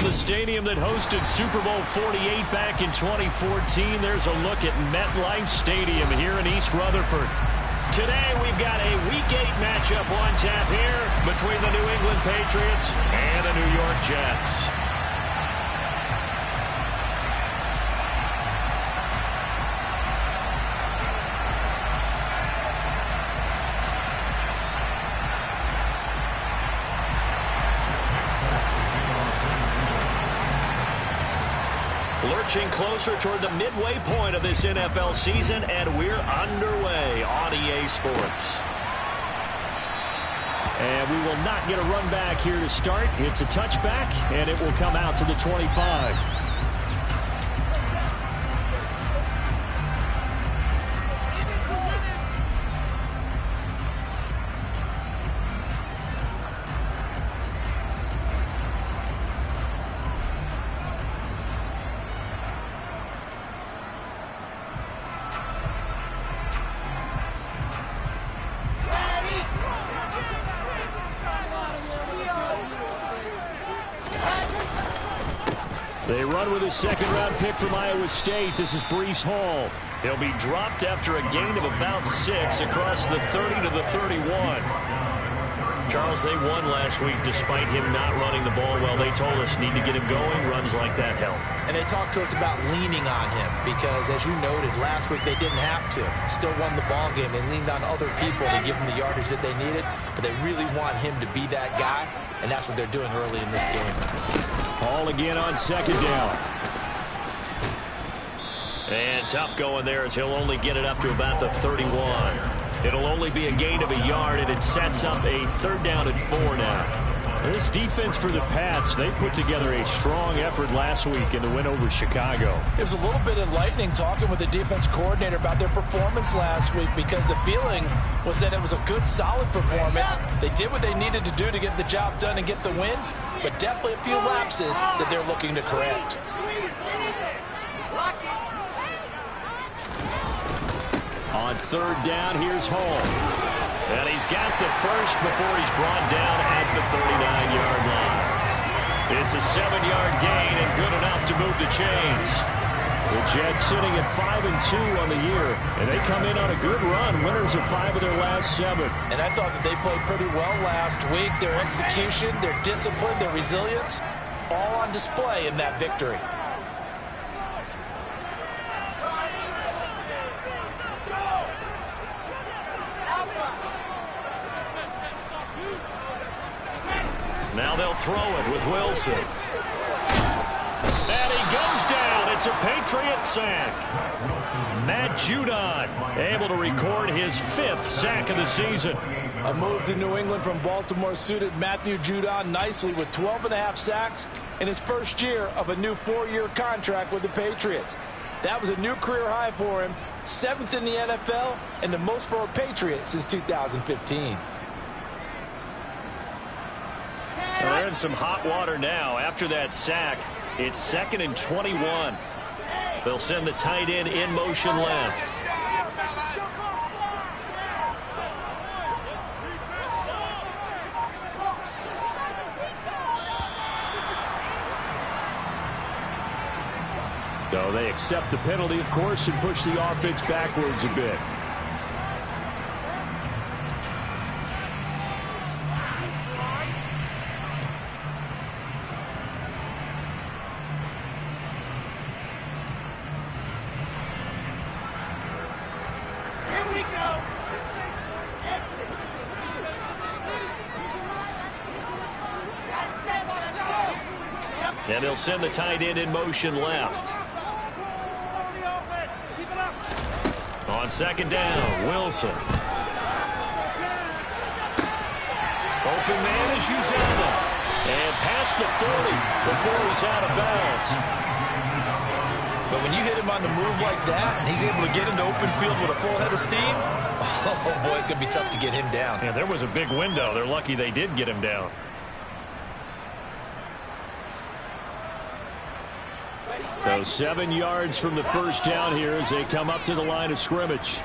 the stadium that hosted Super Bowl 48 back in 2014. There's a look at MetLife Stadium here in East Rutherford. Today we've got a Week 8 matchup on tap here between the New England Patriots and the New York Jets. Lurching closer toward the midway point of this NFL season, and we're underway on EA Sports. And we will not get a run back here to start. It's a touchback, and it will come out to the 25. They run with a second-round pick from Iowa State. This is Breece Hall. He'll be dropped after a gain of about 6 across the 30 to the 31. Charles, they won last week despite him not running the ball well. They told us need to get him going. Runs like that help. And they talked to us about leaning on him because, as you noted, last week they didn't have to. Still won the ball game. They leaned on other people to give them the yardage that they needed, but they really want him to be that guy, and that's what they're doing early in this game. Hall again on second down. And tough going there as he'll only get it up to about the 31. It'll only be a gain of a yard, and it sets up a 3rd down and 4 now. This defense for the Pats, they put together a strong effort last week in the win over Chicago. It was a little bit enlightening talking with the defense coordinator about their performance last week because the feeling was that it was a good, solid performance. They did what they needed to do to get the job done and get the win, but definitely a few lapses that they're looking to correct. On 3rd down, here's Hall. And he's got the first before he's brought down at the 39-yard line. It's a 7-yard gain and good enough to move the chains. The Jets sitting at 5-2 on the year, and they come in on a good run, winners of 5 of their last 7. And I thought that they played pretty well last week. Their execution, their discipline, their resilience, all on display in that victory. Now they'll throw it with Wilson. And he goes down. It's a Patriot sack. Matt Judon able to record his 5th sack of the season. A move to New England from Baltimore suited Matthew Judon nicely with 12.5 sacks in his first year of a new 4-year contract with the Patriots. That was a new career high for him, 7th in the NFL, and the most for a Patriot since 2015. They're in some hot water now. After that sack, it's 2nd and 21. They'll send the tight end in motion left. So they accept the penalty, of course, and push the offense backwards a bit. And they'll send the tight end in motion left. On 2nd down, Wilson. Open man is Uzana. And past the 40 before he's out of bounds. But when you hit him on the move like that, and he's able to get into open field with a full head of steam, oh boy, it's going to be tough to get him down. Yeah, there was a big window. They're lucky they did get him down. So 7 yards from the first down here as they come up to the line of scrimmage.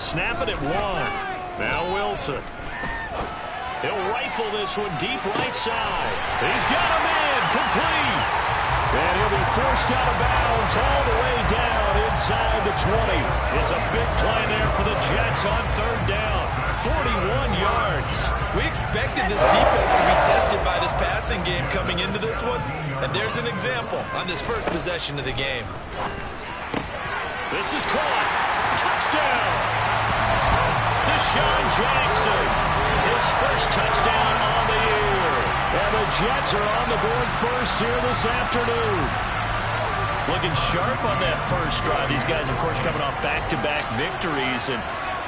snap it at 1. Now Wilson. He'll rifle this one deep right side. He's got him in. Complete. And he'll be forced out of bounds all the way down inside the 20. It's a big play there for the Jets on 3rd down. 41 yards. We expected this defense to be tested by this passing game coming into this one. And there's an example on this first possession of the game. This is caught. Touchdown. Deshaun Jackson. His first touchdown on the year. And the Jets are on the board first here this afternoon. Looking sharp on that first drive. These guys, of course, coming off back-to-back victories. And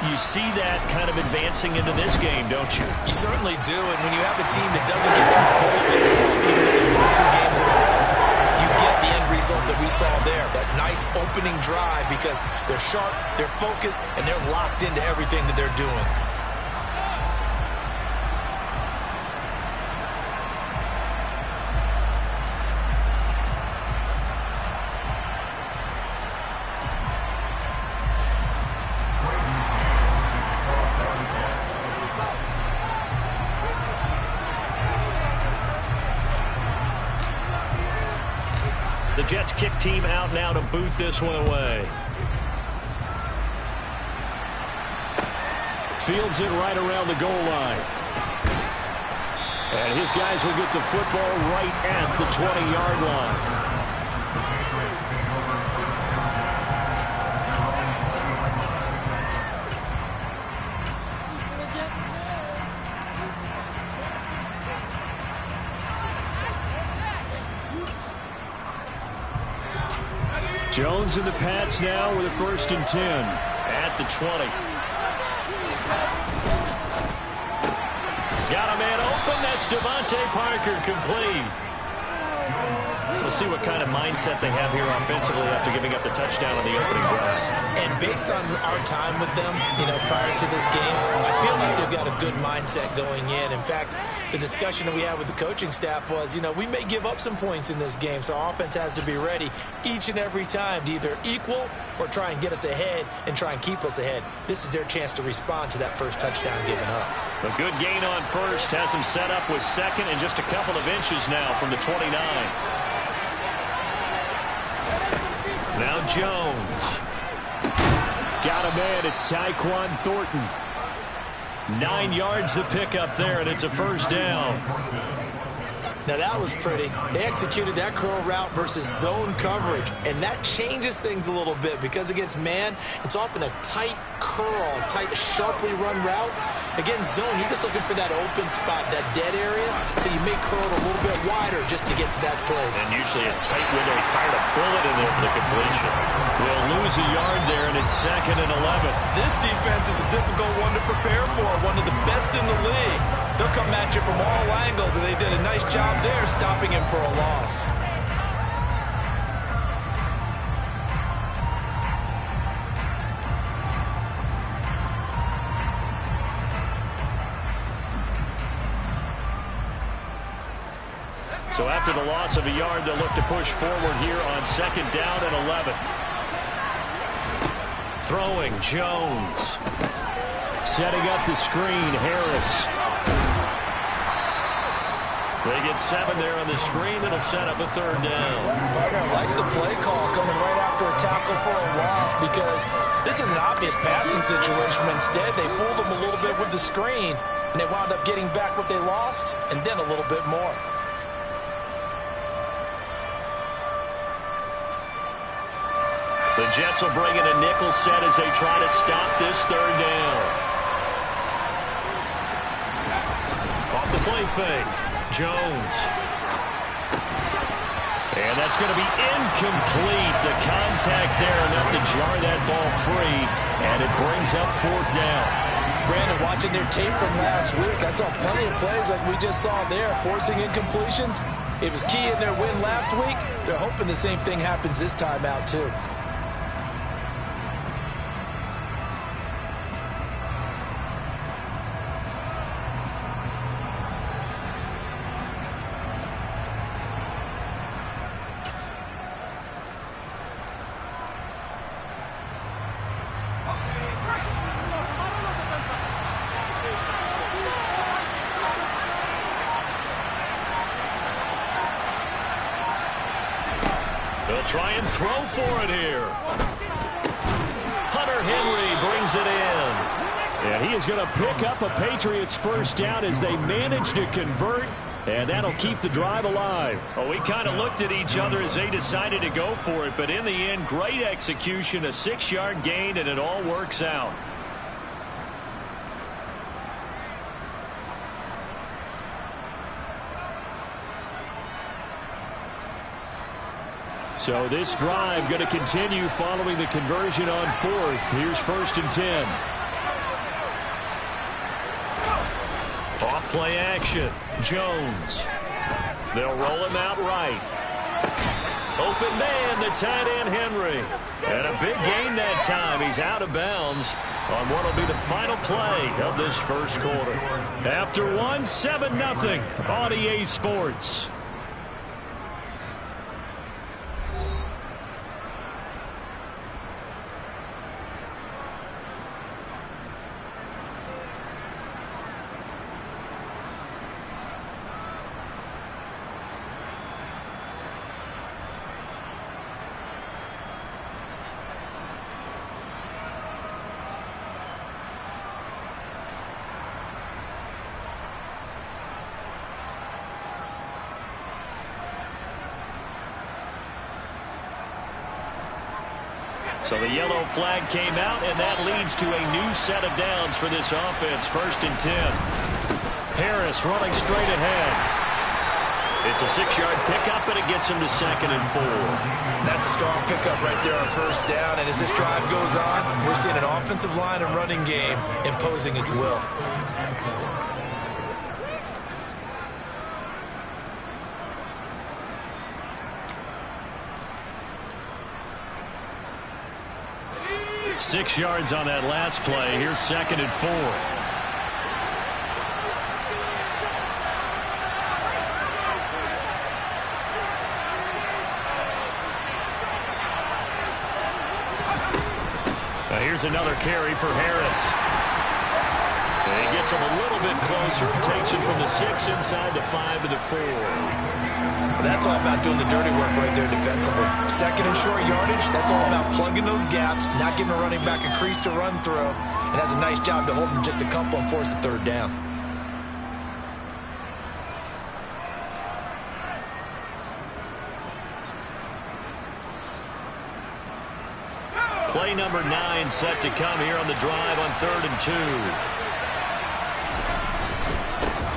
you see that kind of advancing into this game, don't you? You certainly do. And when you have a team that doesn't get too full of itself, even though they won 2 games in a row, you get the end result that we saw there. That nice opening drive because they're sharp, they're focused, and they're locked into everything that they're doing. The Jets kick team out now to boot this one away. Fields it right around the goal line. And his guys will get the football right at the 20-yard line. Jones and the Pats now with a 1st and 10 at the 20. Got a man open. That's Devontae Parker, complete. We'll see what kind of mindset they have here offensively after giving up the touchdown on the opening drive. And based on our time with them, prior to this game, I feel like they've got a good mindset going in. In fact, the discussion that we had with the coaching staff was, we may give up some points in this game, so our offense has to be ready each and every time to either equal or try and get us ahead and try and keep us ahead. This is their chance to respond to that first touchdown given up. A good gain on first has him set up with 2nd and just a couple of inches now from the 29. Now Jones. Got a man. It's Tyquan Thornton. 9 yards the pickup there, and it's a 1st down. Now that was pretty. They executed that curl route versus zone coverage, and that changes things a little bit because against man, it's often a tight curl, tight, sharply run route. Against zone, you're just looking for that open spot, that dead area, so you may curl it a little bit wider just to get to that place. And usually a tight window. He fired a bullet in there for the completion. We'll lose a yard there, and it's 2nd and 11. This defense is a difficult one to prepare for, one of the best in the league. They'll come at you from all angles, and they did a nice job there stopping him for a loss. So after the loss of a yard, they'll look to push forward here on 2nd down and 11. Throwing, Jones. Setting up the screen, Harris. They get 7 there on the screen. It'll set up a 3rd down. Partner, I like the play call coming right after a tackle for a loss because this is an obvious passing situation. Instead, they fooled them a little bit with the screen, and they wound up getting back what they lost and then a little bit more. The Jets will bring in a nickel set as they try to stop this 3rd down. Off the play fake. Jones. And that's going to be incomplete. The contact there enough to jar that ball free, and it brings up 4th down. Brandon, watching their tape from last week, I saw plenty of plays like we just saw there, forcing incompletions. It was key in their win last week. They're hoping the same thing happens this time out, too. They'll try and throw for it here. Hunter Henry brings it in. And he is going to pick up a Patriots first down as they manage to convert. And that'll keep the drive alive. Oh, we kind of looked at each other as they decided to go for it. But in the end, great execution, a 6-yard gain, and it all works out. So this drive going to continue following the conversion on 4th. Here's 1st and 10. Off play action. Jones. They'll roll him out right. Open man, the tight end Henry. And a big gain that time. He's out of bounds on what will be the final play of this first quarter. After 7-0 on EA Sports. So the yellow flag came out, and that leads to a new set of downs for this offense. 1st and 10. Harris running straight ahead. It's a 6-yard pickup, and it gets him to 2nd and 4. That's a strong pickup right there on 1st down. And as this drive goes on, we're seeing an offensive line and running game imposing its will. Six yards on that last play. Here's 2nd and 4. Now here's another carry for Harris. And he gets him a little bit closer. Takes it from the 6 inside the 5 to the 4. That's all about doing the dirty work right there defensively. 2nd and short yardage, that's all about plugging those gaps, not giving a running back a crease to run through, and has a nice job to hold him just a couple and force a 3rd down. Play number 9 set to come here on the drive on 3rd and 2.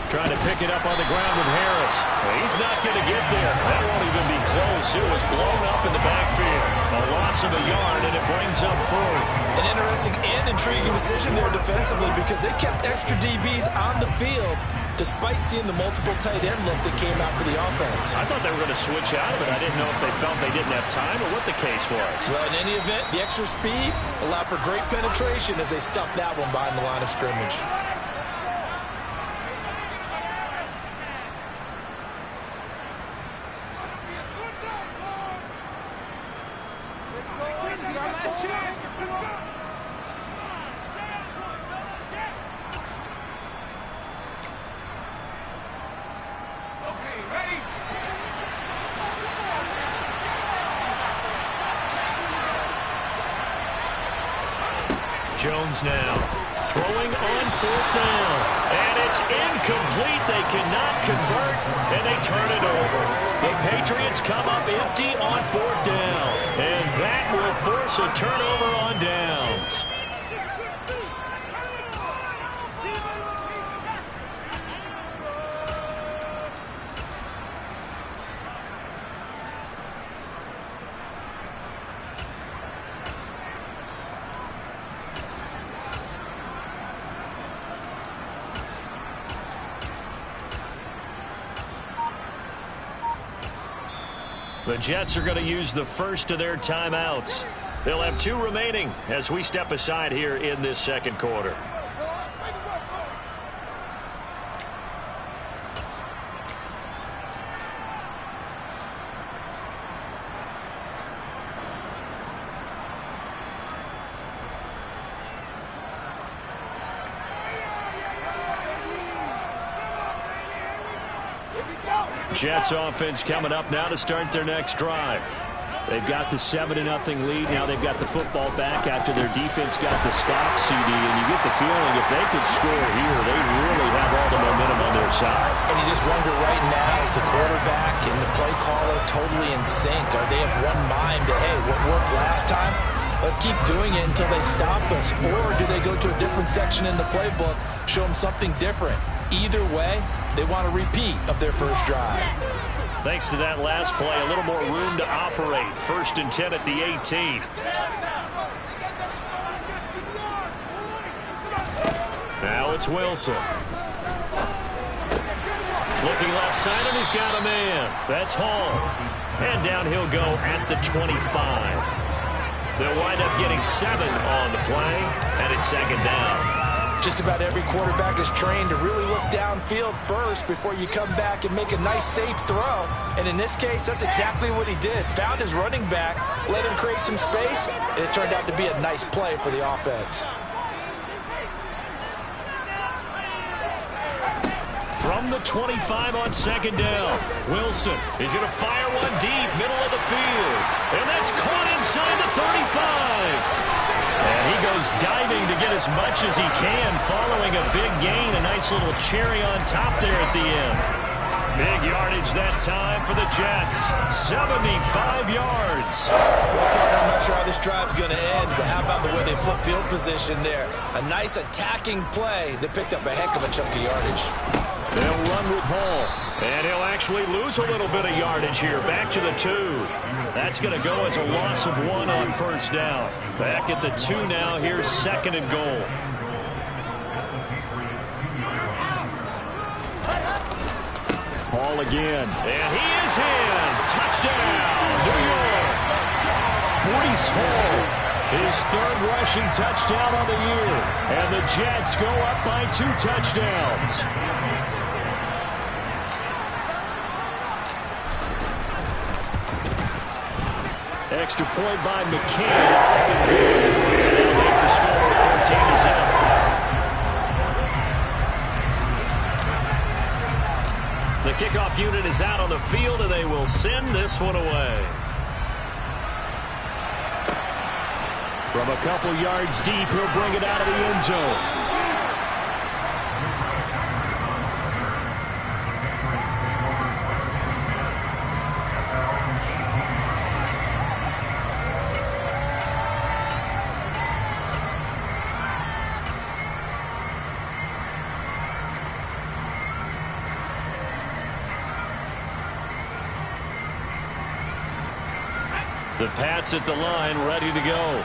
Trying to pick it up on the ground with Harris. He's not going to get there. That won't even be close. It was blown up in the backfield. A loss of a yard, and it brings up 4th. An interesting and intriguing decision there defensively because they kept extra DBs on the field despite seeing the multiple tight end look that came out for the offense. I thought they were going to switch out of it. I didn't know if they felt they didn't have time or what the case was. Well, in any event, the extra speed allowed for great penetration as they stuffed that one behind the line of scrimmage. Jones now throwing on 4th down. And it's incomplete. They cannot convert, and they turn it over. The Patriots come up empty on 4th down. And that will force a turnover on downs. The Jets are going to use the first of their timeouts. They'll have 2 remaining as we step aside here in this 2nd quarter. Jets offense coming up now to start their next drive. They've got the 7-0 lead. Now they've got the football back after their defense got the stop, CD. And you get the feeling if they could score here, they really have all the momentum on their side. And you just wonder right now, is the quarterback and the play caller totally in sync? Are they of one mind that, hey, what worked last time? Let's keep doing it until they stop us. Or do they go to a different section in the playbook, show them something different? Either way, they want a repeat of their first drive. Thanks to that last play, a little more room to operate. 1st and 10 at the 18. Now it's Wilson. Looking left side, and he's got a man. That's Hall. And down he'll go at the 25. They'll wind up getting 7 on the play, and it's 2nd down. Just about every quarterback is trained to really look downfield first before you come back and make a nice, safe throw. And in this case, that's exactly what he did. Found his running back, let him create some space, and it turned out to be a nice play for the offense. From the 25 on 2nd down, Wilson is going to fire one deep, middle of the field. And that's caught inside the 35. And he goes diving to get as much as he can following a big gain. A nice little cherry on top there at the end. Big yardage that time for the Jets. 75 yards. Well, partner, I'm not sure how this drive's going to end, but how about the way they flip field position there? A nice attacking play that picked up a heck of a chunk of yardage. They'll run with Hall. And he'll actually lose a little bit of yardage here. Back to the 2. That's going to go as a loss of 1 on 1st down. Back at the 2 now. Here's 2nd and goal. Hall again. And he is in. Touchdown, New York. Breece Hall. His 3rd rushing touchdown on the year. And the Jets go up by 2 touchdowns. Extra point by McCain. And they'll make the score 14-7. The kickoff unit is out on the field, and they will send this one away. From a couple yards deep, he'll bring it out of the end zone. The Pats at the line, ready to go.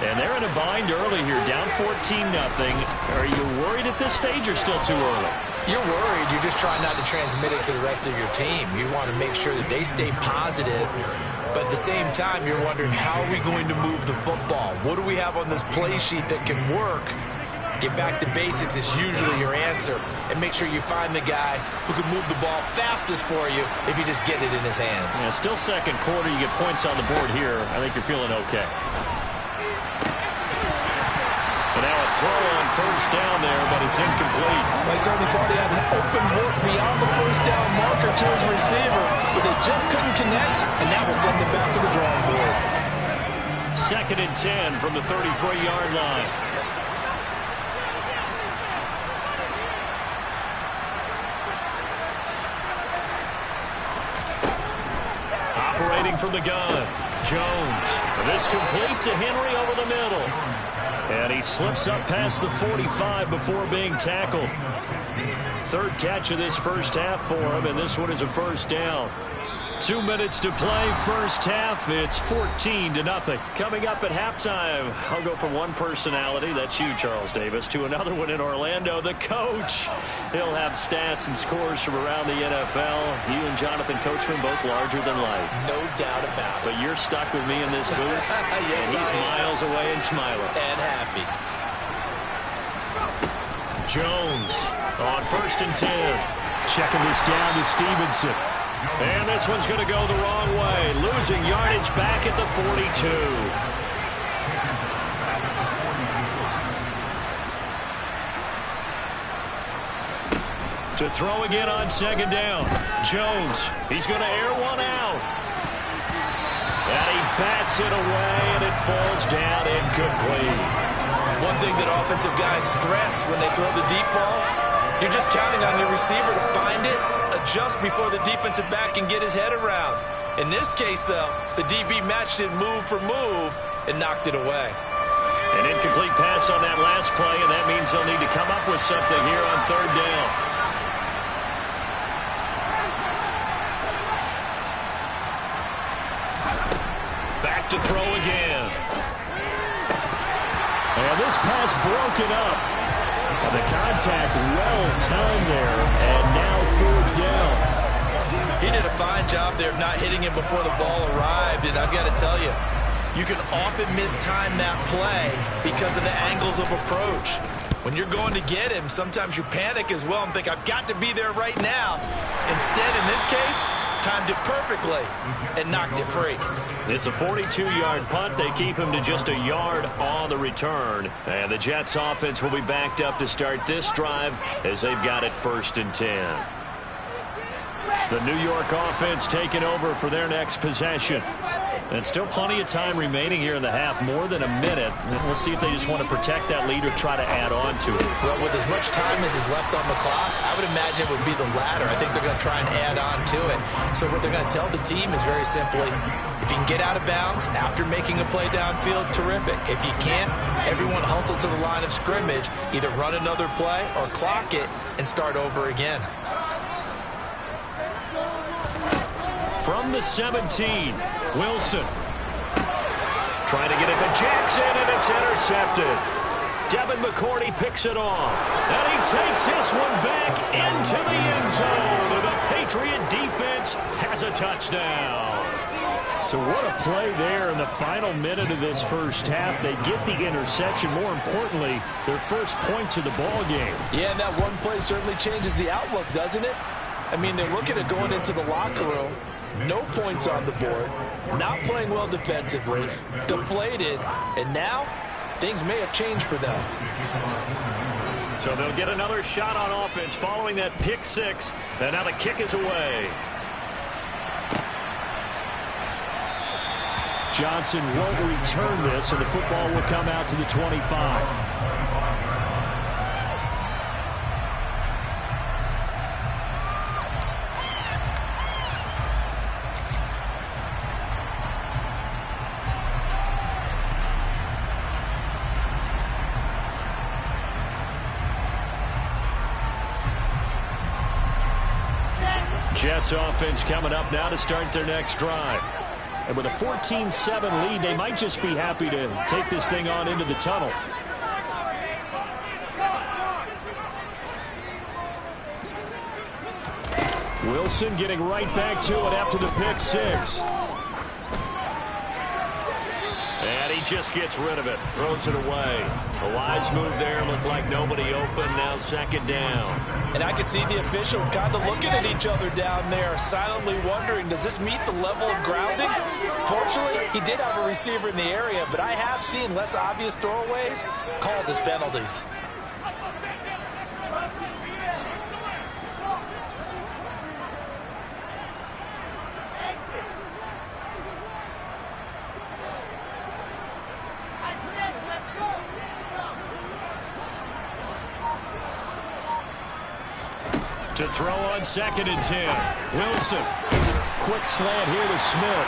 And they're in a bind early here, down 14-0. Are you worried at this stage or still too early? You're worried. You're just trying not to transmit it to the rest of your team. You want to make sure that they stay positive. But at the same time, you're wondering, how are we going to move the football? What do we have on this play sheet that can work? Get back to basics is usually your answer. And make sure you find the guy who can move the ball fastest for you if you just get it in his hands. Yeah, still 2nd quarter. You get points on the board here. I think you're feeling okay. And now a throw on 1st down there, but it's incomplete. They certainly thought he had an open look beyond the 1st down marker to his receiver, but they just couldn't connect, and that will send them back to the drawing board. 2nd and 10 from the 33-yard line. Operating from the gun, Jones. This complete to Henry over the middle. And he slips up past the 45 before being tackled. 3rd catch of this first half for him, and this one is a 1st down. 2 minutes to play, first half. It's 14-0. Coming up at halftime, I'll go from one personality, that's you, Charles Davis, to another one in Orlando, the coach. He'll have stats and scores from around the NFL. You and Jonathan Coachman both larger than life. No doubt about it. But you're stuck with me in this booth, yes, and he's miles away and smiling. And happy. Jones on 1st and 10. Checking this down to Stevenson. And this one's going to go the wrong way. Losing yardage back at the 42. To throw again on 2nd down. Jones, he's going to air one out. And he bats it away, and it falls down incomplete. One thing that offensive guys stress when they throw the deep ball, you're just counting on your receiver to find it, adjust before the defensive back can get his head around. In this case, though, the DB matched it move for move and knocked it away. An incomplete pass on that last play, and that means they'll need to come up with something here on third down. Back to throw again. And this pass broken up. And the contact well timed there, and now fourth down. He did a fine job there of not hitting him before the ball arrived, and I've got to tell you, you can often mistime that play because of the angles of approach. When you're going to get him, sometimes you panic as well and think, I've got to be there right now. Instead, in this case, timed it perfectly and knocked it free. It's a 42-yard punt. They keep him to just a yard on the return. And the Jets offense will be backed up to start this drive as they've got it 1st and 10. The New York offense taking over for their next possession. And still plenty of time remaining here in the half, more than a minute. We'll see if they just want to protect that lead or try to add on to it. Well, with as much time as is left on the clock, I would imagine it would be the latter. I think they're going to try and add on to it. So what they're going to tell the team is very simply, if you can get out of bounds after making a play downfield, terrific. If you can't, everyone hustle to the line of scrimmage, either run another play or clock it and start over again. From the 17, Wilson. Trying to get it to Jackson, and it's intercepted. Devin McCourty picks it off. And he takes this one back into the end zone. And the Patriot defense has a touchdown. So what a play there in the final minute of this first half. They get the interception. More importantly, their first points of the ball game. Yeah, and that one play certainly changes the outlook, doesn't it? I mean, they're looking at going into the locker room. No points on the board, not playing well defensively, deflated, and now things may have changed for them. So they'll get another shot on offense following that pick six, and now the kick is away. Johnson won't return this, and the football will come out to the 25. Jets offense coming up now to start their next drive. And with a 14-7 lead, they might just be happy to take this thing on into the tunnel. Wilson getting right back to it after the pick six. And he just gets rid of it, throws it away. A wise move there, looked like nobody open, now second down. And I could see the officials kind of looking at each other down there, silently wondering, does this meet the level of grounding? Fortunately, he did have a receiver in the area, but I have seen less obvious throwaways called as penalties. To throw on 2nd and 10. Wilson. Quick slant here to Smith.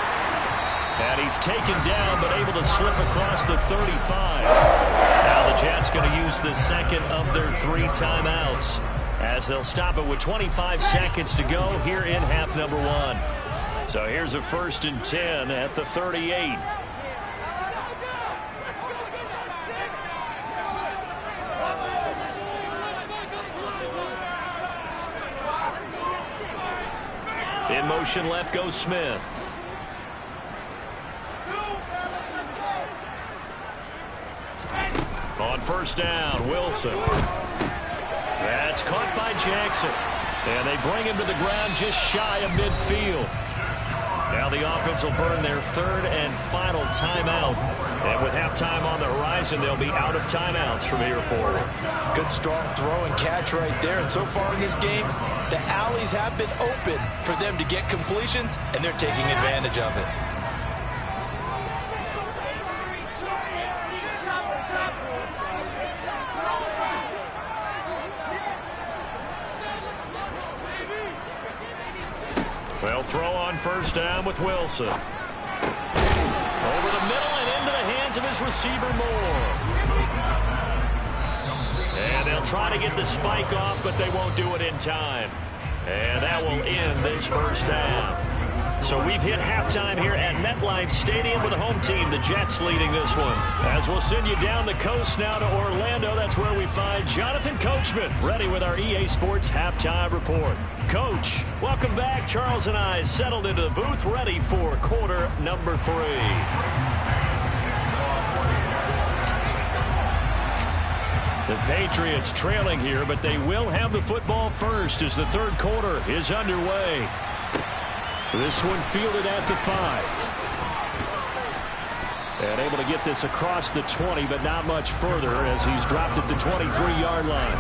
And he's taken down but able to slip across the 35. Now the Jets going to use the second of their 3 timeouts as they'll stop it with 25 seconds to go here in half number 1. So here's a 1st and 10 at the 38. In motion left goes Smith. On 1st down, Wilson. That's caught by Jackson. And they bring him to the ground just shy of midfield. Now the offense will burn their 3rd and final timeout. And with halftime on the horizon, they'll be out of timeouts from here forward. Good strong throw and catch right there. And so far in this game, the alleys have been open for them to get completions, and they're taking advantage of it. They'll throw on first down with Wilson. Over the middle and into the hands of his receiver, Moore. And they'll try to get the spike off, but they won't do it in time. And that will end this first half. So we've hit halftime here at MetLife Stadium with the home team, the Jets, leading this one. As we'll send you down the coast now to Orlando, that's where we find Jonathan Coachman, ready with our EA Sports halftime report. Coach, welcome back. Charles and I settled into the booth, ready for quarter number 3. The Patriots trailing here, but they will have the football first as the third quarter is underway. This one fielded at the 5. And able to get this across the 20, but not much further as he's dropped at the 23-yard line.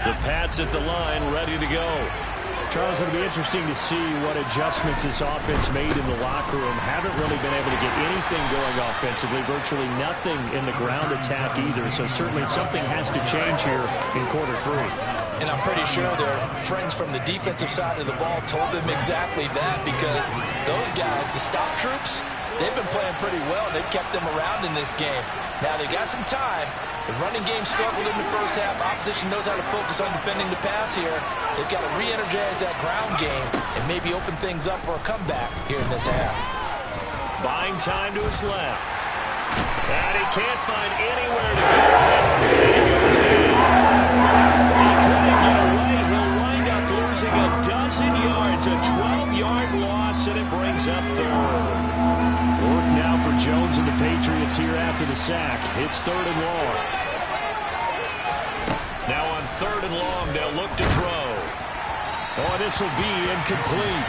The Pats at the line, ready to go. Charles, it'll be interesting to see what adjustments this offense made in the locker room. Haven't really been able to get anything going offensively, virtually nothing in the ground attack either. So certainly something has to change here in quarter 3. And I'm pretty sure their friends from the defensive side of the ball told them exactly that, because those guys, the stop troops, they've been playing pretty well. They've kept them around in this game. Now they got some time. The running game struggled in the first half. Opposition knows how to focus on defending the pass here. They've got to re-energize that ground game and maybe open things up for a comeback here in this half. Buying time to his left. And he can't find anywhere to go. And he goes down. He couldn't get away. He'll wind up losing a dozen yards. A 12-yard loss, and it brings up third. Work now for Jones and the Patriots here after the sack. It's 3rd and long. Now on 3rd and long, they'll look to throw. Oh, this will be incomplete.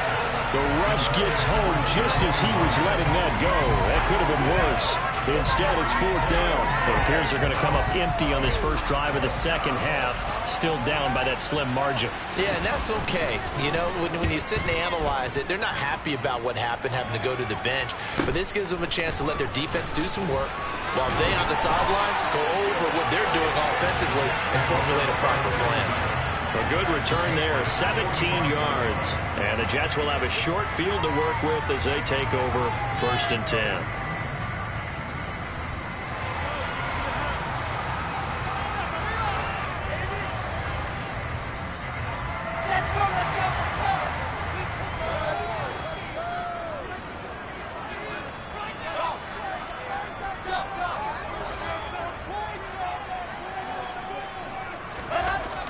The rush gets home just as he was letting that go. That could have been worse. Instead, it's 4th down. It appears they're going to come up empty on this first drive of the second half. Still down by that slim margin. Yeah, and that's okay. You know, when you sit and analyze it, they're not happy about what happened, having to go to the bench. But this gives them a chance to let their defense do some work while they on the sidelines go over what they're doing offensively and formulate a proper plan. A good return there, 17 yards. And the Jets will have a short field to work with as they take over 1st and 10.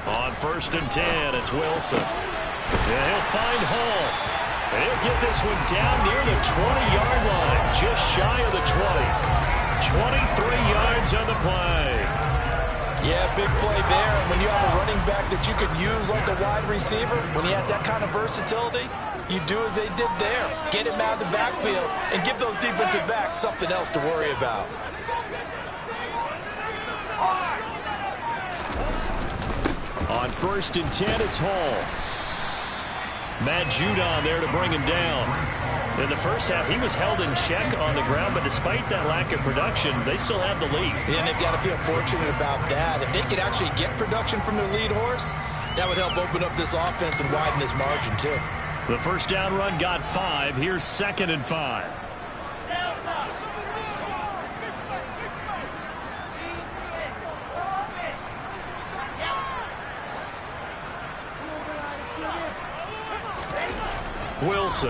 On 1st and 10, it's Wilson. And he'll find Hall. And he'll get this one down near the 20-yard line, just shy of the 20. 23 yards on the play. Yeah, big play there. And when you have a running back that you could use like a wide receiver, when he has that kind of versatility, you do as they did there. Get him out of the backfield and give those defensive backs something else to worry about. On 1st and 10, it's Hall. Matt Judon there to bring him down. In the first half, he was held in check on the ground, but despite that lack of production, they still have the lead. Yeah, and they've got to feel fortunate about that. If they could actually get production from their lead horse, that would help open up this offense and widen this margin, too. The first down run got 5. Here's 2nd and 5. Wilson.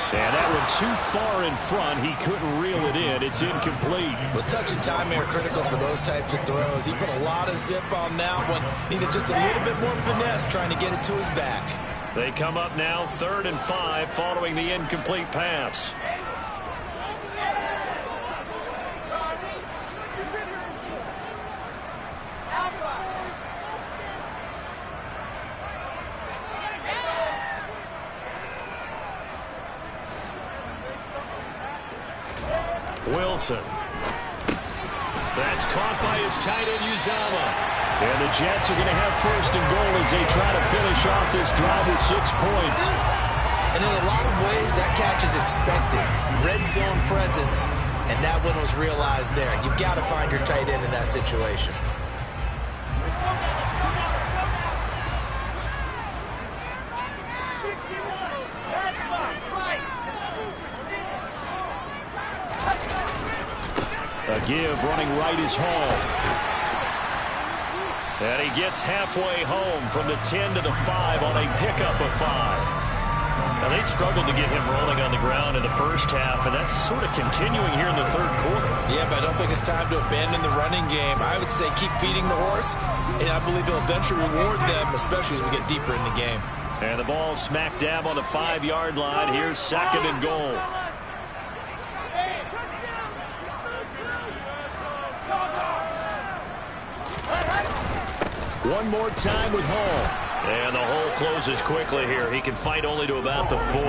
And that one too far in front. He couldn't reel it in. It's incomplete. Well, touch and time are critical for those types of throws. He put a lot of zip on that one. Needed just a little bit more finesse trying to get it to his back. They come up now 3rd and 5 following the incomplete pass. Wilson. That's caught by his tight end, Uzama. And the Jets are going to have 1st and goal as they try to finish off this drive with 6 points. And in a lot of ways, that catch is expected. Red zone presence, and that one was realized there. You've got to find your tight end in that situation. A give running right is Hall. And he gets halfway home from the 10 to the 5 on a pickup of 5. Now, they struggled to get him rolling on the ground in the first half, and that's sort of continuing here in the third quarter. Yeah, but I don't think it's time to abandon the running game. I would say keep feeding the horse, and I believe he'll eventually reward them, especially as we get deeper in the game. And the ball smack dab on the 5-yard line. Here's second and goal. One more time with Hall. And the hole closes quickly here. He can fight only to about the 4.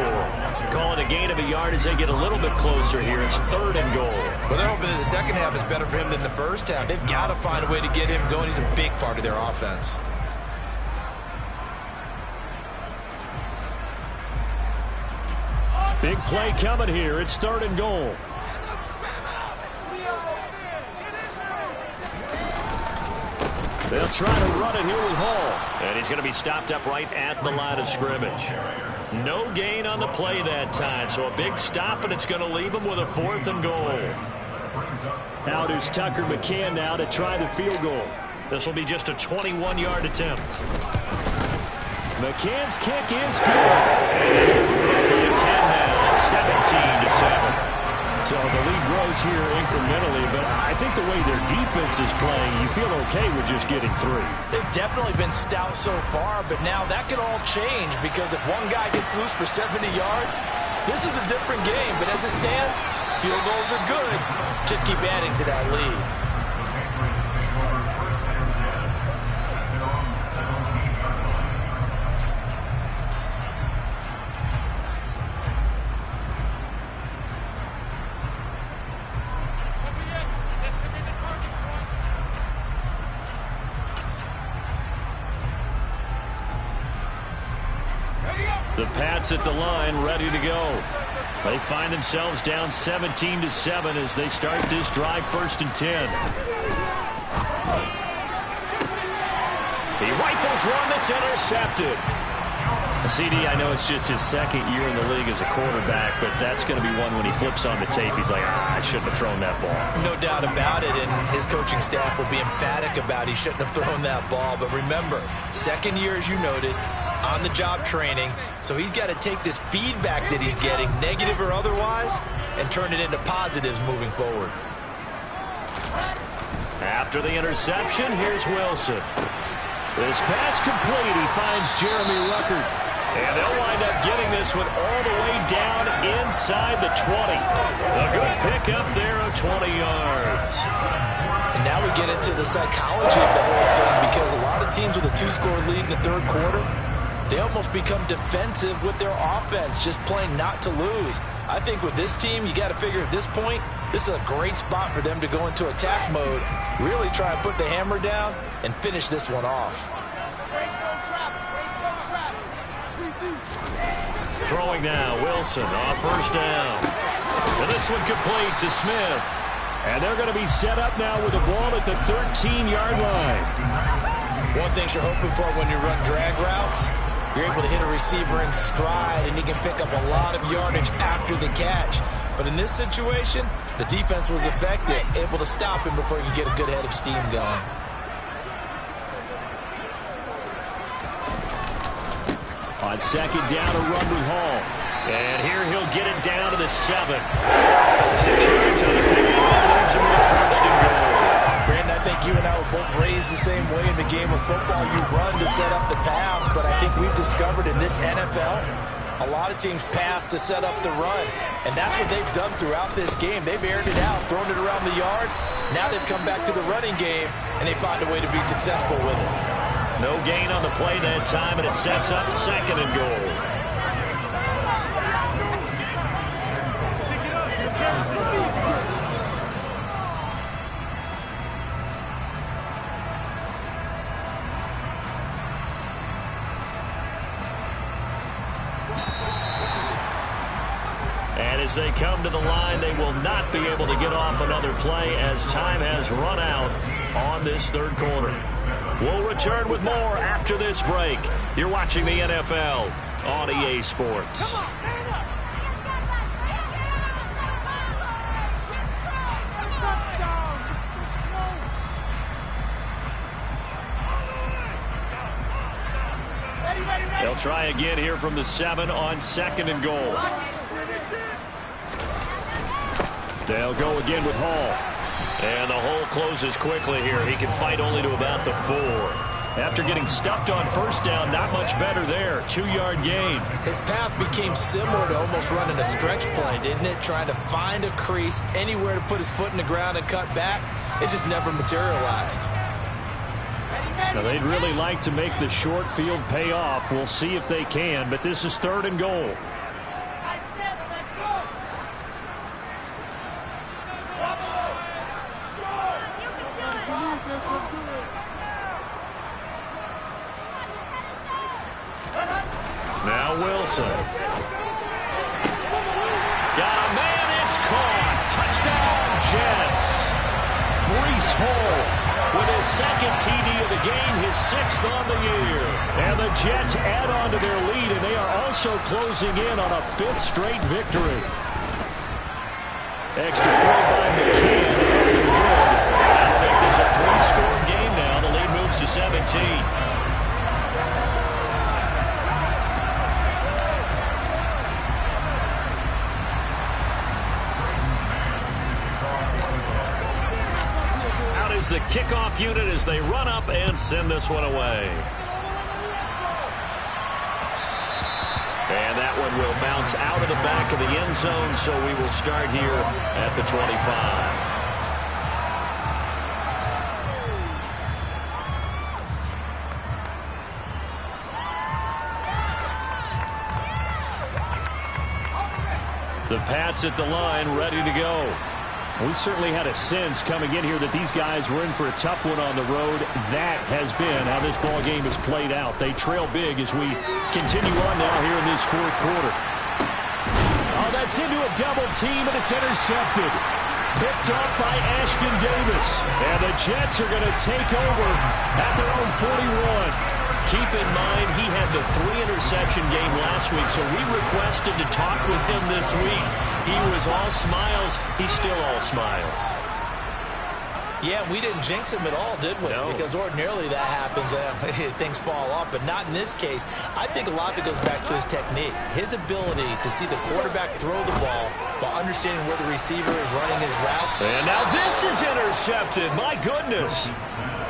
Call it a gain of a yard as they get a little bit closer here. It's third and goal. Well, they're hoping that the second half is better for him than the first half. They've got to find a way to get him going. He's a big part of their offense. Big play coming here. It's third and goal. They'll try to run it here with Hall. And he's going to be stopped up right at the line of scrimmage. No gain on the play that time. So a big stop, and it's going to leave him with a 4th and goal. Out is Tucker McCann now to try the field goal. This will be just a 21-yard attempt. McCann's kick is good. And 10 now, 17-7. So the lead grows here incrementally, but I think the way their defense is playing, you feel okay with just getting 3. They've definitely been stout so far, but now that could all change because if one guy gets loose for 70 yards, this is a different game. But as it stands, field goals are good. Just keep adding to that lead. The Pats at the line, ready to go. They find themselves down 17-7 as they start this drive, 1st and 10. He rifles one that's intercepted. CD, I know it's just his second year in the league as a quarterback, but that's going to be one when he flips on the tape. He's like, I shouldn't have thrown that ball. No doubt about it, and his coaching staff will be emphatic about he shouldn't have thrown that ball. But remember, second year, as you noted, on-the-job training, so he's got to take this feedback that he's getting, negative or otherwise, and turn it into positives moving forward. After the interception, here's Wilson. This pass complete. He finds Jeremy Ruckert. And they'll wind up getting this one all the way down inside the 20. A good pickup there of 20 yards. And now we get into the psychology of the whole thing because a lot of teams with a 2-score lead in the third quarter, they almost become defensive with their offense, just playing not to lose. I think with this team, you got to figure at this point, this is a great spot for them to go into attack mode, really try and put the hammer down and finish this one off. Throwing now, Wilson on 1st down. And this one complete to Smith. And they're going to be set up now with the ball at the 13-yard line. One thing you're hoping for when you run drag routes, you're able to hit a receiver in stride, and he can pick up a lot of yardage after the catch. But in this situation, the defense was effective, able to stop him before he could get a good head of steam going. On second down, a run with Hall. And here he'll get it down to the 7. 6 yards on the pickup, leaves him with 1st and goal. Brandon, I think you and I were both raised the same way in the game of football. You run to set up the pass, but I think we've discovered in this NFL, a lot of teams pass to set up the run. And that's what they've done throughout this game. They've aired it out, thrown it around the yard. Now they've come back to the running game, and they find a way to be successful with it. No gain on the play that time, and it sets up 2nd and goal. And as they come to the line, they will not be able to get off another play as time has run out on this third quarter. We'll return with more after this break. You're watching the NFL on EA Sports. They'll try again here from the 7 on 2nd and goal. They'll go again with Hall. And the hole closes quickly here. He can fight only to about the 4. After getting stuffed on first down, not much better there. 2-yard gain. His path became similar to almost running a stretch play, didn't it? Trying to find a crease, anywhere to put his foot in the ground and cut back. It just never materialized. Now, they'd really like to make the short field pay off. We'll see if they can, but this is 3rd and goal. Now Wilson. Got a man, it's caught. Touchdown, Jets. Breece Hall with his 2nd TD of the game, his 6th on the year. And the Jets add on to their lead, and they are also closing in on a 5th straight victory. Extra point by McCann. That'll make this a 3-score game now. The lead moves to 17. The kickoff unit as they run up and send this one away. And that one will bounce out of the back of the end zone, so we will start here at the 25. The Pats at the line, ready to go. We certainly had a sense coming in here that these guys were in for a tough one on the road. That has been how this ball game has played out. They trail big as we continue on now here in this 4th quarter. Oh, that's into a double team, and it's intercepted. Picked up by Ashton Davis. And the Jets are going to take over at their own 41. Keep in mind, he had the 3-interception game last week, so we requested to talk with him this week. He was all smiles. He's still all smile. Yeah, we didn't jinx him at all, did we? No. Because ordinarily that happens. Things fall off, but not in this case. I think a lot of it goes back to his technique. His ability to see the quarterback throw the ball while understanding where the receiver is running his route. And now this is intercepted. My goodness.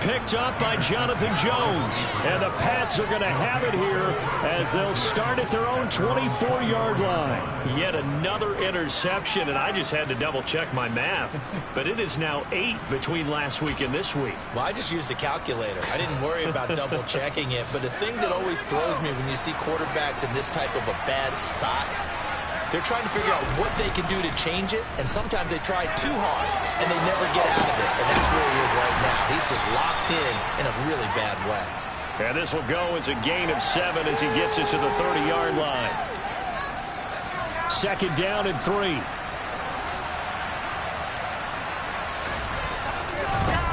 Picked up by Jonathan Jones. And the Pats are going to have it here as they'll start at their own 24-yard line. Yet another interception, and I just had to double-check my math. But it is now 8 between last week and this week. Well, I just used a calculator. I didn't worry about double-checking it. But the thing that always throws me when you see quarterbacks in this type of a bad spot, they're trying to figure out what they can do to change it, and sometimes they try too hard, and they never get out of it. And that's where he is right now. He's just locked in a really bad way. And this will go as a gain of 7 as he gets it to the 30-yard line. 2nd down and 3.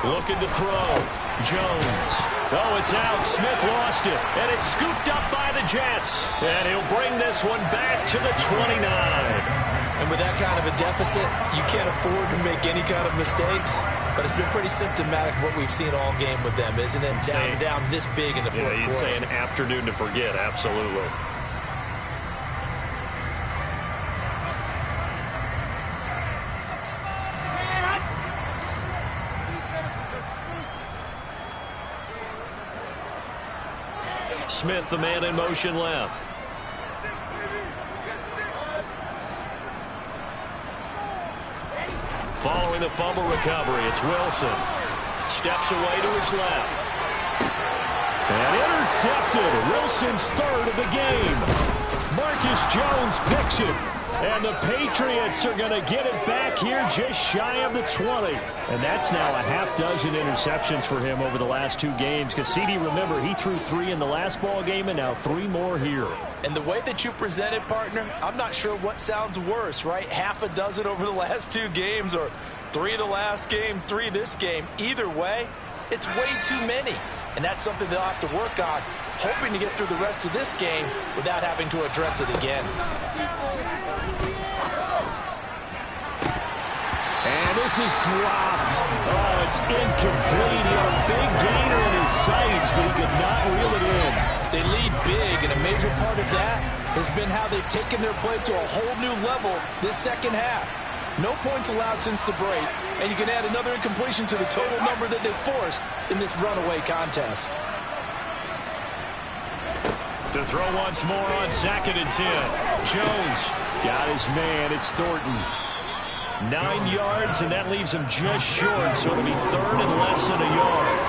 Looking to throw. Jones. Oh, it's out. Smith lost it. And it's scooped up by the Jets. And he'll bring this one back to the 29. And with that kind of a deficit, you can't afford to make any kind of mistakes. But it's been pretty symptomatic of what we've seen all game with them, isn't it? Down this big in the 4th quarter. You'd say an afternoon to forget. Absolutely. Smith, the man in motion left. Following the fumble recovery, it's Wilson. Steps away to his left. And intercepted. Wilson's 3rd of the game. Marcus Jones picks it. And the Patriots are going to get it back here just shy of the 20. And that's now a half dozen interceptions for him over the last 2 games. Because CD, remember, he threw 3 in the last ball game and now 3 more here. And the way that you present it, partner, I'm not sure what sounds worse, right? Half a dozen over the last 2 games, or 3 the last game, 3 this game. Either way, it's way too many. And that's something they'll have to work on, hoping to get through the rest of this game without having to address it again. And this is dropped. Oh, it's incomplete. He had a big gainer in his sights, but he could not reel it in. They lead big, and a major part of that has been how they've taken their play to a whole new level this second half. No points allowed since the break, and you can add another incompletion to the total number that they've forced in this runaway contest. To throw once more on 2nd and 10. Jones got his man. It's Thornton. 9 yards, and that leaves him just short, so it'll be 3rd and less than a yard.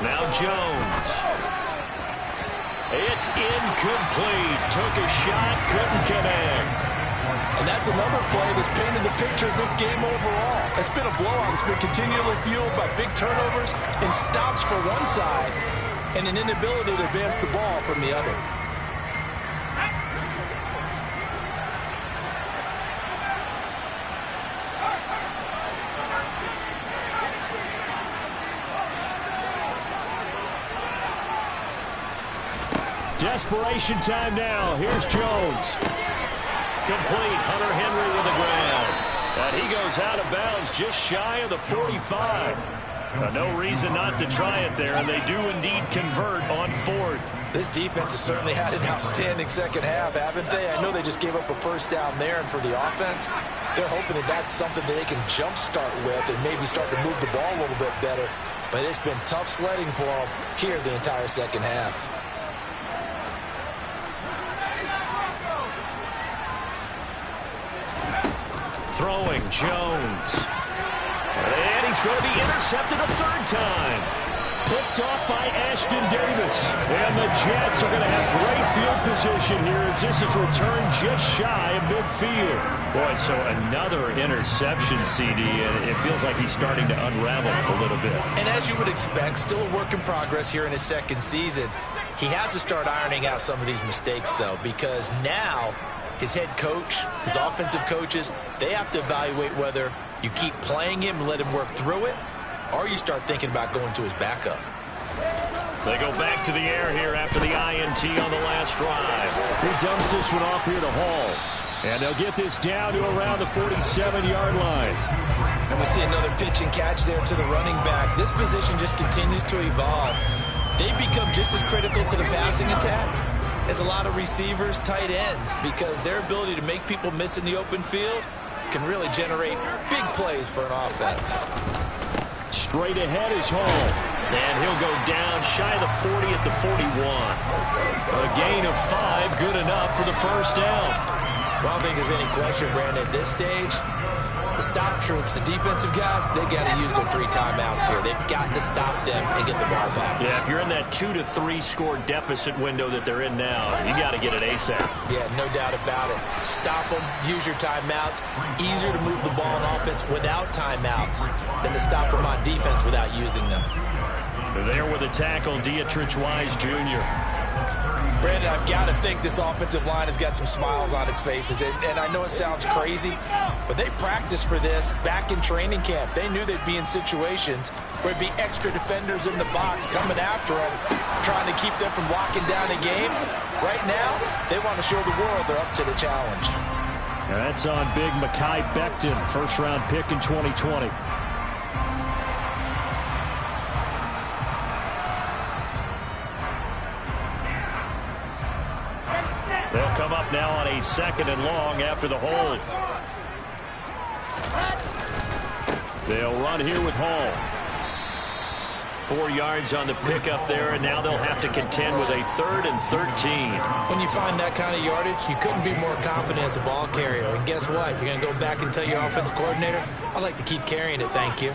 Now Jones. It's incomplete. Took a shot, couldn't connect. And that's another play that's painted the picture of this game overall. It's been a blowout. It's been continually fueled by big turnovers and stops for one side and an inability to advance the ball from the other. Desperation time now. Here's Jones. Complete. Hunter Henry with the ground. And he goes out of bounds just shy of the 45. No reason not to try it there, and they do indeed convert on 4th. This defense has certainly had an outstanding second half, haven't they? I know they just gave up a first down there, and for the offense, they're hoping that that's something that they can jumpstart with and maybe start to move the ball a little bit better. But it's been tough sledding for them here the entire second half. Throwing, Jones. And he's going to be intercepted a 3rd time. Picked off by Ashton Davis. And the Jets are going to have great field position here as this is returned just shy of midfield. Boy, so another interception, CD, and it feels like he's starting to unravel a little bit. And as you would expect, still a work in progress here in his 2nd season. He has to start ironing out some of these mistakes, though, because now his head coach, his offensive coaches, they have to evaluate whether you keep playing him and let him work through it, or you start thinking about going to his backup. They go back to the air here after the INT on the last drive. He dumps this one off here to Hall. And they'll get this down to around the 47-yard line. And we see another pitch and catch there to the running back. This position just continues to evolve. They become just as critical to the passing attack as a lot of receivers, tight ends, because their ability to make people miss in the open field can really generate big plays for an offense. Straight ahead is Hall. And he'll go down shy of the 40 at the 41. A gain of 5, good enough for the first down. Well, I don't think there's any question, Brandon, at this stage, the stop troops, the defensive guys, they got to use their 3 timeouts here. They've got to stop them and get the ball back. Yeah, if you're in that 2 to 3 score deficit window that they're in now, you got to get it ASAP. Yeah, no doubt about it. Stop them, use your timeouts. Easier to move the ball on offense without timeouts than to stop them on defense without using them. They're there with a tackle, Dietrich Wise Jr. Brandon, I've got to think this offensive line has got some smiles on its faces. And I know it sounds crazy, but they practiced for this back in training camp. They knew they'd be in situations where there'd be extra defenders in the box coming after them, trying to keep them from locking down a game. Right now, they want to show the world they're up to the challenge. And that's on big Mekhi Becton, first-round pick in 2020. They'll come up now on a 2nd and long after the hold. They'll run here with Hall. 4 yards on the pickup there, and now they'll have to contend with a 3rd and 13. When you find that kind of yardage, you couldn't be more confident as a ball carrier. And guess what? You're going to go back and tell your offensive coordinator, I'd like to keep carrying it, thank you.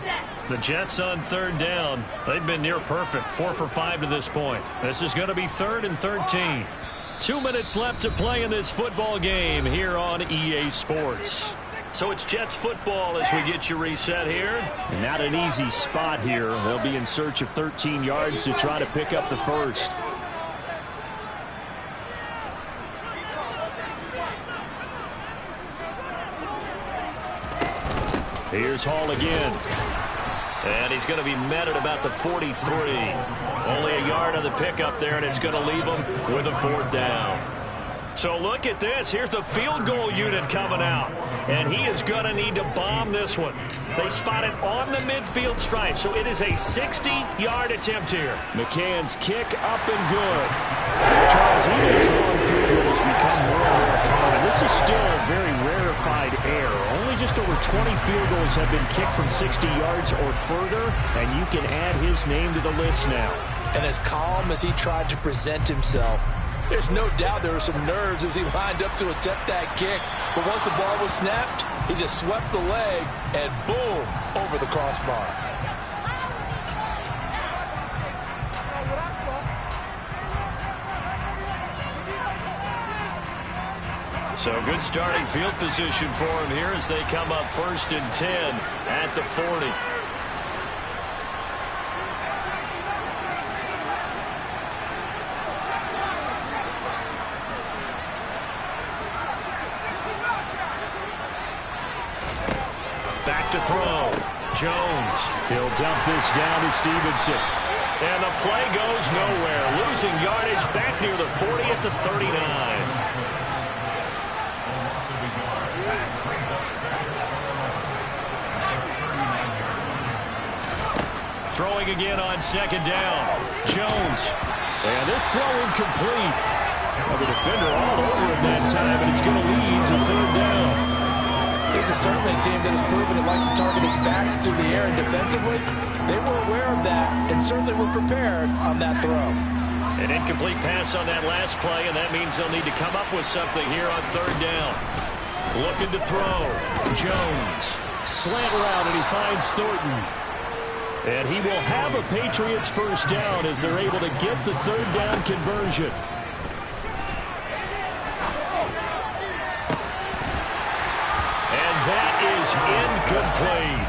The Jets on 3rd down. They've been near perfect, 4 for 5 to this point. This is going to be 3rd and 13. 2 minutes left to play in this football game here on EA Sports. So it's Jets football as we get you reset here. Not an easy spot here. They'll be in search of 13 yards to try to pick up the first. Here's Hall again. And he's going to be met at about the 43. Only a yard on the pickup there, and it's going to leave him with a 4th down. So look at this. Here's the field goal unit coming out. And he is going to need to bomb this one. They spot it on the midfield stripe, so it is a 60-yard attempt here. McCann's kick up and good. Charles, even as long field goals become more and more common, this is still a very rarefied error. Only just over 20 field goals have been kicked from 60 yards or further, and you can add his name to the list now. And as calm as he tried to present himself, there's no doubt there were some nerves as he lined up to attempt that kick. But once the ball was snapped, he just swept the leg and boom, over the crossbar. So good starting field position for him here as they come up 1st and 10 at the 40. Back to throw. Jones. He'll dump this down to Stevenson. And the play goes nowhere. Losing yardage back near the 40 at the 39. Throwing again on 2nd down. Jones. And this throw incomplete. Well, the defender all over him that time, and it's going to lead to 3rd down. This is certainly a team that has proven it likes to target its backs through the air, and defensively, they were aware of that and certainly were prepared on that throw. An incomplete pass on that last play, and that means they'll need to come up with something here on 3rd down. Looking to throw. Jones. Slant route, and he finds Thornton. And he will have a Patriots 1st down as they're able to get the 3rd down conversion. That is incomplete.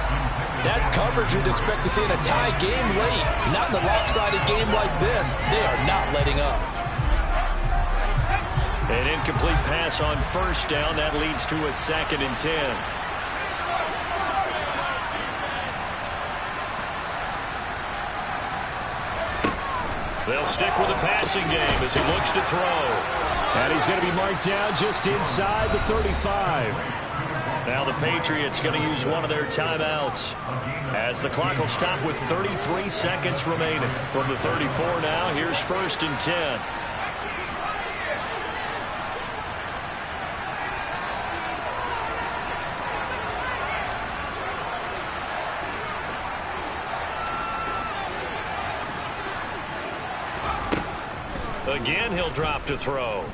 That's coverage you'd expect to see in a tie game late. Not in a lopsided game like this. They are not letting up. An incomplete pass on 1st down. That leads to a 2nd and 10. They'll stick with the passing game as he looks to throw. And he's going to be marked down just inside the 35. Now the Patriots going to use one of their timeouts as the clock will stop with 33 seconds remaining. From the 34 now, here's 1st and 10. Again, he'll drop to throw.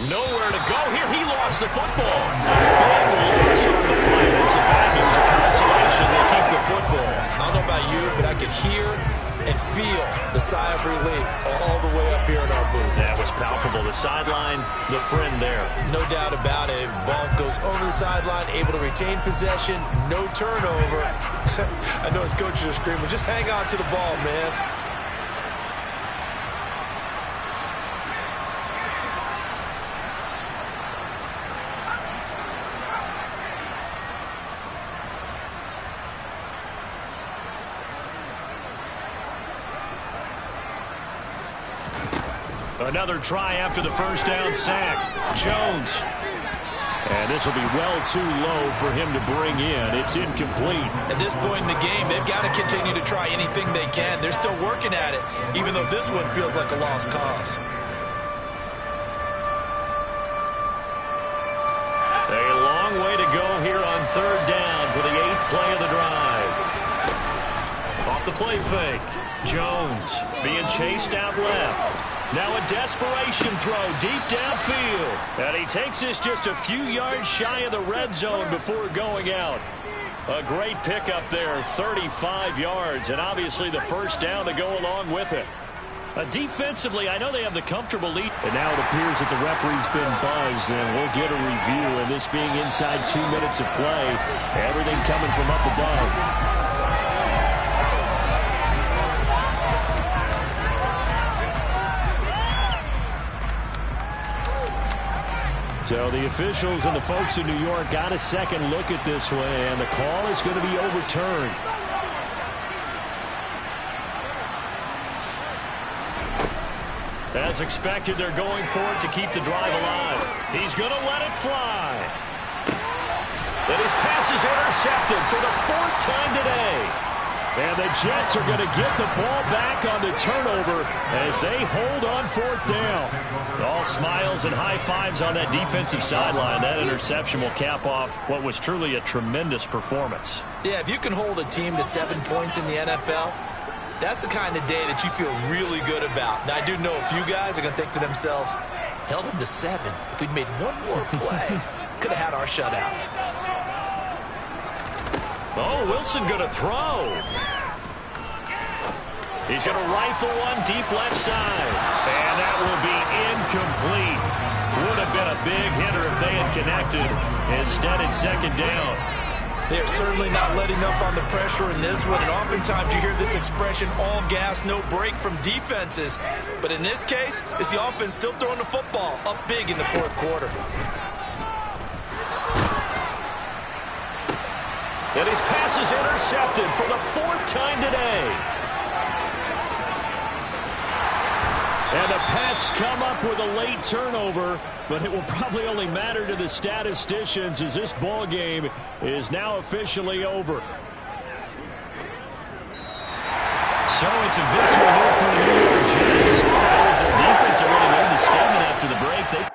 Nowhere to go here. He lost the football. Big loss on the play. That's the bad news. A consolation. They keep the football. I don't know about you, but I could hear and feel the sigh of relief all the way up here in our booth. That was palpable. The sideline, the friend there. No doubt about it. Ball goes over the sideline, able to retain possession, no turnover. I know his coaches are screaming, just hang on to the ball, man. Another try after the 1st down sack. Jones. And this will be well too low for him to bring in. It's incomplete. At this point in the game, they've got to continue to try anything they can. They're still working at it, even though this one feels like a lost cause. A long way to go here on 3rd down for the 8th play of the drive. Off the play fake. Jones being chased out left. Now a desperation throw deep downfield. And he takes this just a few yards shy of the red zone before going out. A great pickup there, 35 yards, and obviously the 1st down to go along with it. Defensively, I know they have the comfortable lead. And now it appears that the referee's been buzzed, and we'll get a review. And this being inside 2 minutes of play, everything coming from up above. So the officials and the folks in New York got a second look at this one, and the call is going to be overturned. As expected, they're going for it to keep the drive alive. He's going to let it fly. And his pass is intercepted for the 4th time today. And the Jets are going to get the ball back on the turnover as they hold on 4th down. All smiles and high fives on that defensive sideline. That interception will cap off what was truly a tremendous performance. Yeah, if you can hold a team to 7 points in the NFL, that's the kind of day that you feel really good about. Now, I do know a few guys are going to think to themselves, held them to 7. If we'd made one more play, could have had our shutout. Oh, Wilson going to throw. He's going to rifle one deep left side. And that will be incomplete. Would have been a big hitter if they had connected. Instead, it's 2nd down. They're certainly not letting up on the pressure in this one, and oftentimes you hear this expression, all gas, no break from defenses. But in this case, it's the offense still throwing the football up big in the 4th quarter. And his pass is intercepted for the 4th time today. And the Pats come up with a late turnover, but it will probably only matter to the statisticians as this ball game is now officially over. So it's a victory here for the New York Jets. That was their defense that really made the statement after the break.